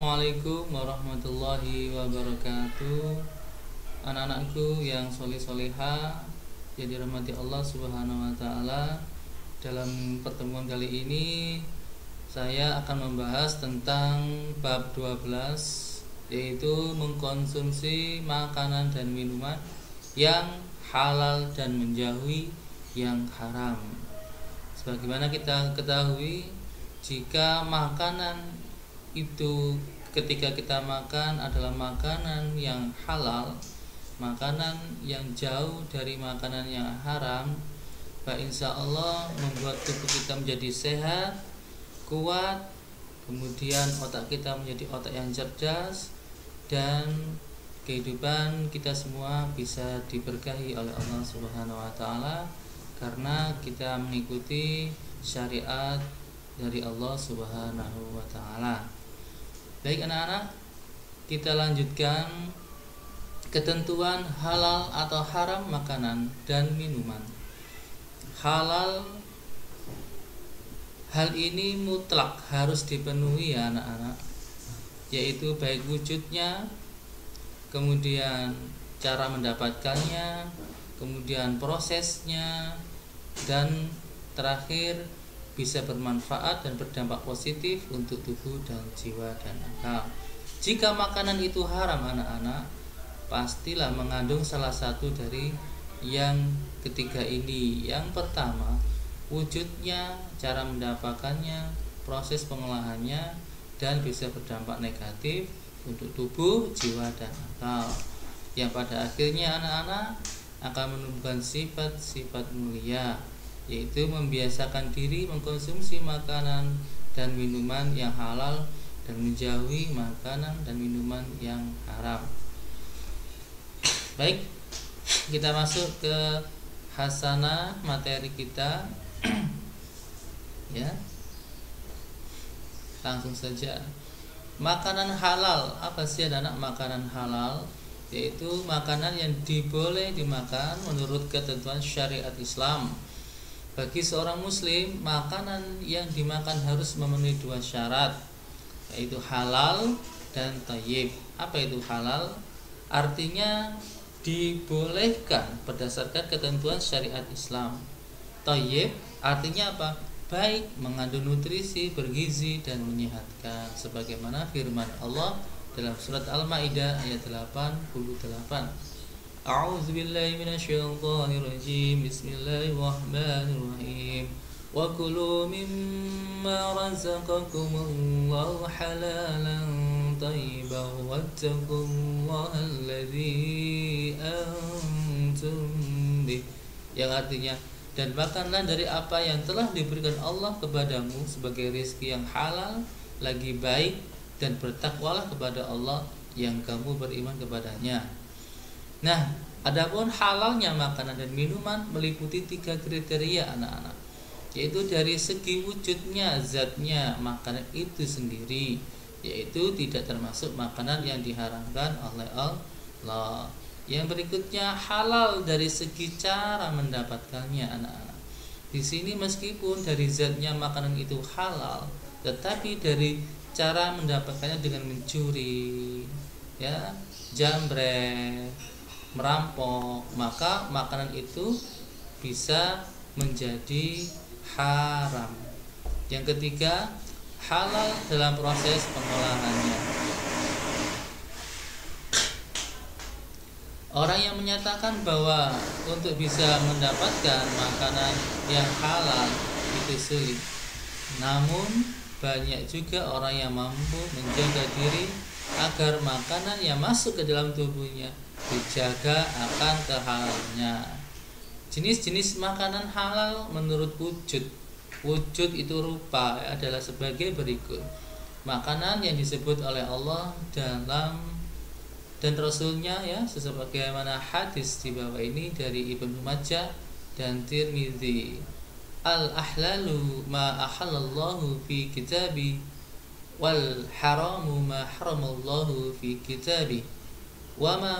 Assalamualaikum warahmatullahi wabarakatuh. Anak-anakku yang soleh-soleha yang dirahmati Allah Subhanahu wa taala. Dalam pertemuan kali ini saya akan membahas tentang bab 12, yaitu mengkonsumsi makanan dan minuman yang halal dan menjauhi yang haram. Sebagaimana kita ketahui, jika makanan itu ketika kita makan adalah makanan yang halal, makanan yang jauh dari makanan yang haram, maka insya Allah membuat tubuh kita menjadi sehat, kuat, kemudian otak kita menjadi otak yang cerdas, dan kehidupan kita semua bisa diberkahi oleh Allah Subhanahu wa taala karena kita mengikuti syariat dari Allah Subhanahu wa taala. Baik anak-anak, kita lanjutkan ketentuan halal atau haram makanan dan minuman. Halal, hal ini mutlak harus dipenuhi ya anak-anak, yaitu baik wujudnya, kemudian cara mendapatkannya, kemudian prosesnya, dan terakhir bisa bermanfaat dan berdampak positif untuk tubuh dan jiwa dan akal. Jika makanan itu haram anak-anak, pastilah mengandung salah satu dari yang ketiga ini. Yang pertama, wujudnya, cara mendapatkannya, proses pengolahannya, dan bisa berdampak negatif untuk tubuh, jiwa, dan akal, yang pada akhirnya anak-anak akan menumbuhkan sifat-sifat mulia, yaitu membiasakan diri mengkonsumsi makanan dan minuman yang halal dan menjauhi makanan dan minuman yang haram. Baik, kita masuk ke hasanah materi kita. Ya, langsung saja. Makanan halal, apa sih anak-anak makanan halal? Yaitu makanan yang diboleh dimakan menurut ketentuan syariat Islam. Bagi seorang muslim, makanan yang dimakan harus memenuhi dua syarat, yaitu halal dan thayyib. Apa itu halal? Artinya dibolehkan berdasarkan ketentuan syariat Islam. Thayyib artinya apa? Baik, mengandung nutrisi, bergizi, dan menyehatkan, sebagaimana firman Allah dalam surat Al-Maidah ayat 88. A'udzu billahi minasyaitonir rajim. Bismillahirrahmanirrahim. Wa kulu mimma razaqakumullahu halalan thayyiban wattaqullaha alladzi antum bih. Yang artinya, dan makanlah dari apa yang telah diberikan Allah kepadamu sebagai rezeki yang halal lagi baik, dan bertakwalah kepada Allah yang kamu beriman kepadanya. Nah, adapun halalnya makanan dan minuman meliputi 3 kriteria anak-anak, yaitu dari segi wujudnya, zatnya makanan itu sendiri, yaitu tidak termasuk makanan yang diharamkan oleh Allah. Yang berikutnya halal dari segi cara mendapatkannya anak-anak. Di sini meskipun dari zatnya makanan itu halal, tetapi dari cara mendapatkannya dengan mencuri, ya, jambret, merampok, maka makanan itu bisa menjadi haram. Yang ketiga, halal dalam proses pengolahannya. Orang yang menyatakan bahwa untuk bisa mendapatkan makanan yang halal itu sulit, namun banyak juga orang yang mampu menjaga diri agar makanan yang masuk ke dalam tubuhnya dijaga akan kehalalannya. Jenis-jenis makanan halal menurut wujud itu rupa adalah sebagai berikut. Makanan yang disebut oleh Allah dan Rasulnya, ya, sebagaimana hadis di bawah ini dari Ibnu Majah dan Tirmidzi. Al-ahlalu ma ahallallahu fi kitabi wal haramu ma haramallahu fi kitabi wa ma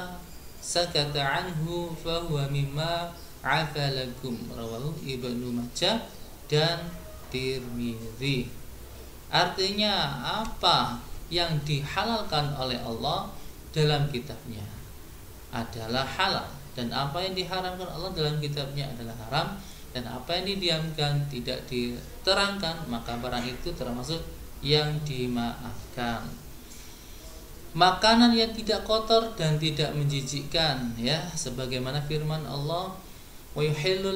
sakata anhu fahuwa mimma afalakum. Rawahu Ibnu Majah dan Tirmidzi. Artinya apa yang dihalalkan oleh Allah dalam kitabnya adalah halal, dan apa yang diharamkan Allah dalam kitabnya adalah haram, dan apa yang didiamkan tidak diterangkan maka barang itu termasuk yang dimaafkan. Makanan yang tidak kotor dan tidak menjijikkan, ya, sebagaimana firman Allah, wa yuhillu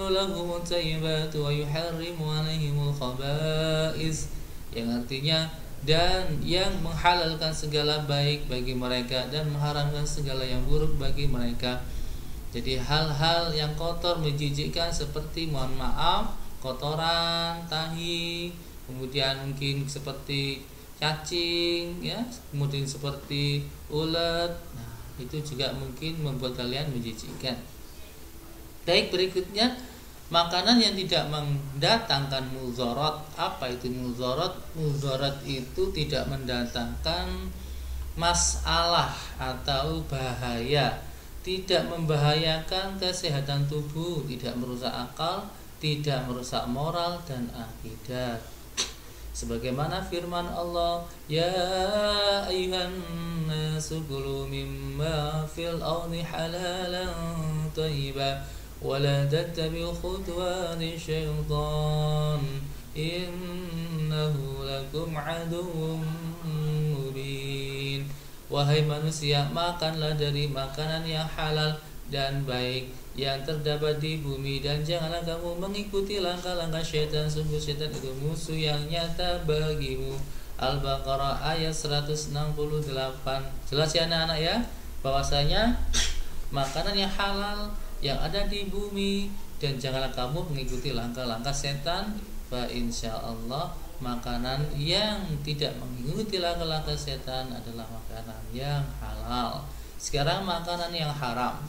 lahum at-thayyibat wa yuharrimu 'alaihimul khaba'is, yang artinya dan yang menghalalkan segala baik bagi mereka dan mengharamkan segala yang buruk bagi mereka. Jadi hal-hal yang kotor menjijikkan seperti, mohon maaf, kotoran, tahi, kemudian mungkin seperti cacing, ya, kemudian seperti ulat. Nah, itu juga mungkin membuat kalian menjijikkan. Baik, berikutnya makanan yang tidak mendatangkan mudarat. Apa itu mudarat? Mudarat itu tidak mendatangkan masalah atau bahaya, tidak membahayakan kesehatan tubuh, tidak merusak akal, tidak merusak moral dan akidah. Sebagaimana firman Allah, ya ayyuhan nasu kulu mimma fil ardi halalan thayyiban ولا تتبعوا خطوات الشيطان إنه لكم عدو مبين. Wahai manusia, makanlah dari makanan yang halal dan baik yang terdapat di bumi, dan janganlah kamu mengikuti langkah-langkah syaitan, sungguh syaitan itu musuh yang nyata bagimu. Al-Baqarah ayat 168. Jelas ya anak-anak ya, bahwasanya makanan yang halal yang ada di bumi, dan janganlah kamu mengikuti langkah-langkah setan. Fa insyaallah makanan yang tidak mengikuti langkah-langkah setan adalah makanan yang halal. Sekarang makanan yang haram.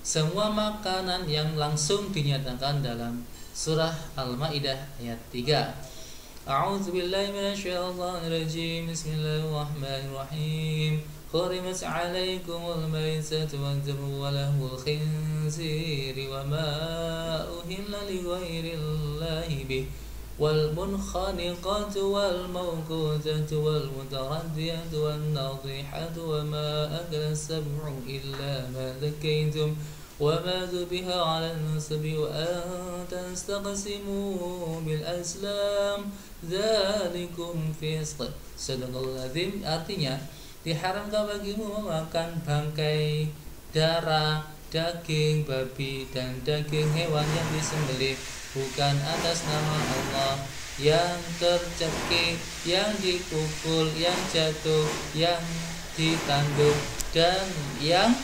Semua makanan yang langsung dinyatakan dalam surah Al-Maidah ayat 3. A'udzubillahi minasyaitonir rajim. Bismillahirrahmanirrahim. حرمت عليكم الميتة والدم ولحم الخنزير وما أهل لغير الله به والمنخنقة والموقوذة والمتردية والنطيحة وما أكل السبع إلا ما ذكيتم وما ذبح على النصب وأن تستقسموا بالأزلام ذلكم فسق. Sadaqallahul. Artinya, diharamkan bagimu memakan bangkai, darah, daging babi dan daging hewan yang disembelih bukan atas nama Allah, yang tercekik, yang dipukul, yang jatuh, yang ditanduk, dan yang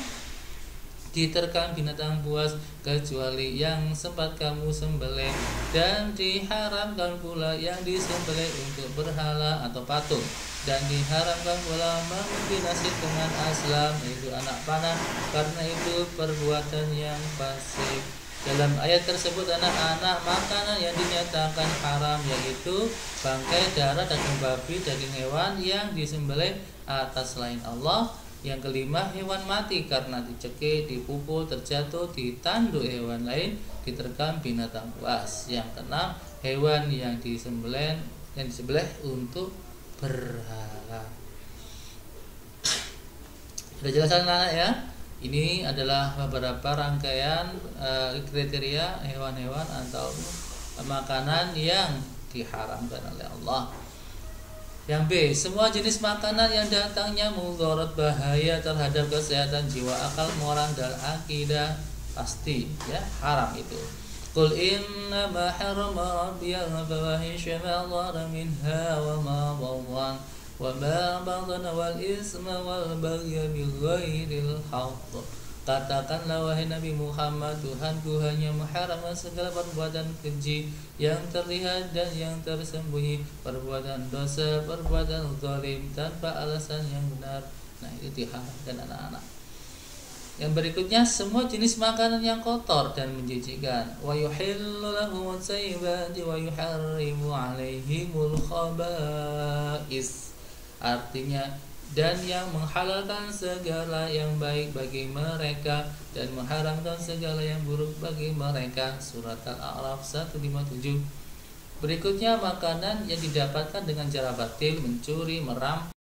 diterkam binatang buas, kecuali yang sempat kamu sembelih. Dan diharamkan pula yang disembelih untuk berhala atau patung, dan diharamkan pula mengombinasi dengan aslam, yaitu anak panah, karena itu perbuatan yang fasik. Dalam ayat tersebut anak-anak, makanan yang dinyatakan haram yaitu bangkai, darah, daging babi, daging hewan yang disembelih atas selain Allah. Yang kelima, hewan mati karena dicekik, dipukul, terjatuh, ditanduk hewan lain, diterkam binatang buas. Yang keenam, hewan yang disembelih untuk berhala. Sudah jelas anak-anak ya? Ini adalah beberapa rangkaian kriteria hewan-hewan atau makanan yang diharamkan oleh Allah. Yang B, semua jenis makanan yang datangnya mudarat, bahaya terhadap kesehatan jiwa, akal, moral dan akidah, pasti ya haram itu. Qul inna ma harama rabbiyal fawahisha ma dhara minha wa ma dharran wa ma badana wal isma wal baghy bil ghairil haqq. Katakanlah wahai Nabi Muhammad, Tuhanku hanya mengharamkan segala perbuatan keji yang terlihat dan yang tersembunyi, perbuatan dosa, perbuatan zalim tanpa alasan yang benar. Nah, itu diharamkan anak-anak. Yang berikutnya, semua jenis makanan yang kotor dan menjijikkan. Wa yuhillu lahum at-thayyibati wa yuharrimu 'alaihimul khaba'is. Artinya, dan yang menghalalkan segala yang baik bagi mereka dan mengharamkan segala yang buruk bagi mereka. Surat Al-A'raf 157. Berikutnya, makanan yang didapatkan dengan cara batil, mencuri, merampas,